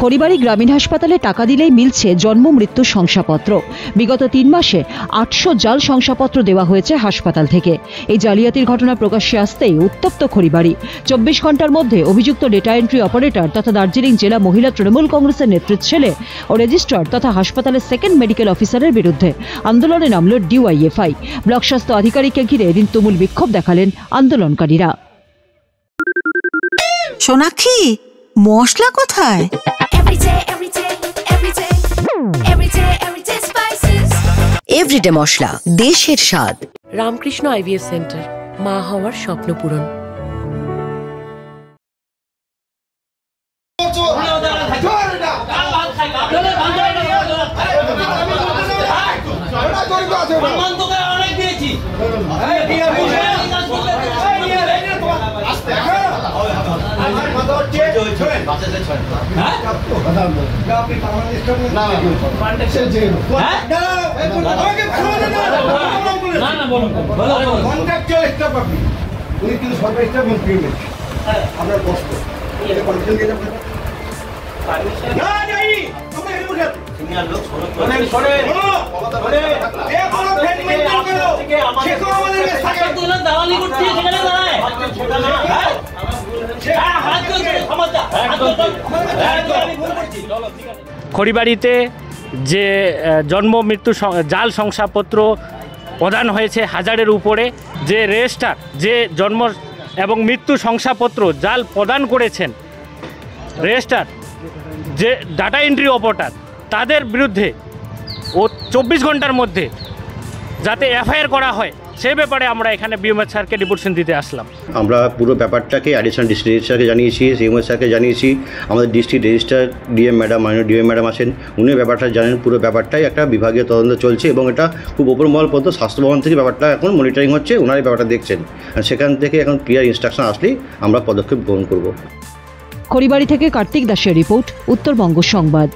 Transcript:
খড়িবাড়ি গ্রামীণ হাসপাতালে টাকা দিলেই মিলছে জন্ম মৃত্যুর শংসাপত্র। বিগত 3 মাসে 800 জাল শংসাপত্র দেওয়া হয়েছে হাসপাতাল থেকে। এই জালিয়াতির ঘটনা প্রকাশ্যে আসতেই উত্তপ্ত খড়িবাড়ি। 24 ঘন্টার মধ্যে অভিযুক্ত ডেটা এন্ট্রি অপারেটর তথা দার্জিলিং জেলা মহিলা তৃণমূল কংগ্রেসের নেতৃত্ব ছেলে ও রেজিস্ট্রার তথা হাসপাতালের সেকেন্ড মেডিকেল অফিসারের বিরুদ্ধে আন্দোলনে নামল ডিওয়াইএফআই। ব্লক স্বাস্থ্য আধিকারিককে ঘিরে এদিন তুমুল বিক্ষোভ দেখালেন আন্দোলনকারীরা। সোনাক্ষী, মশলা কোথায়? এভরিডে মশলা, দেশের স্বাদ। রামকৃষ্ণ আইভিএফ সেন্টার, মা হওয়ার স্বপ্ন পূরণ। খড়িবাড়িতে যে জন্ম মৃত্যু জাল শংসাপত্র প্রদান হয়েছে হাজারের উপরে, যে রেজিস্ট্রার যে জন্ম এবং মৃত্যু শংসাপত্র জাল প্রদান করেছেন, রেজিস্ট্রার যে ডাটা এন্ট্রি অপারেটর, তাদের বিরুদ্ধে 24 ঘন্টার মধ্যে যাতে এফআইআর করা হয় সে ব্যাপারে আমরা এখানে বিএমএস স্যারকে রিপোর্টশন দিতে আসলাম। আমরা পুরো ব্যাপারটাকে অ্যাডিশনাল ডিস্ট্রিক্ট রেজিস্ট্রারকে জানিয়েছি, সিএমএস স্যারকে জানিয়েছি, আমাদের ডিস্ট্রিক্ট রেজিস্ট্রার ডিএম ম্যাডাম, মাননীয় ডিএম ম্যাডাম আছেন, উনি ব্যাপারটা জানেন। পুরো ব্যাপারটাই একটা বিভাগীয় তদন্ত চলছে এবং এটা খুব ওপর মহল পর্যন্ত স্বাস্থ্য ভবন থেকে ব্যাপারটা এখন মনিটরিং হচ্ছে, ওনারাই ব্যাপারটা দেখছেন। সেখান থেকে এখন ক্লিয়ার ইনস্ট্রাকশন আসলেই আমরা পদক্ষেপ গ্রহণ করব। খড়িবাড়ি থেকে কার্তিক দাসের রিপোর্ট, উত্তরবঙ্গ সংবাদ।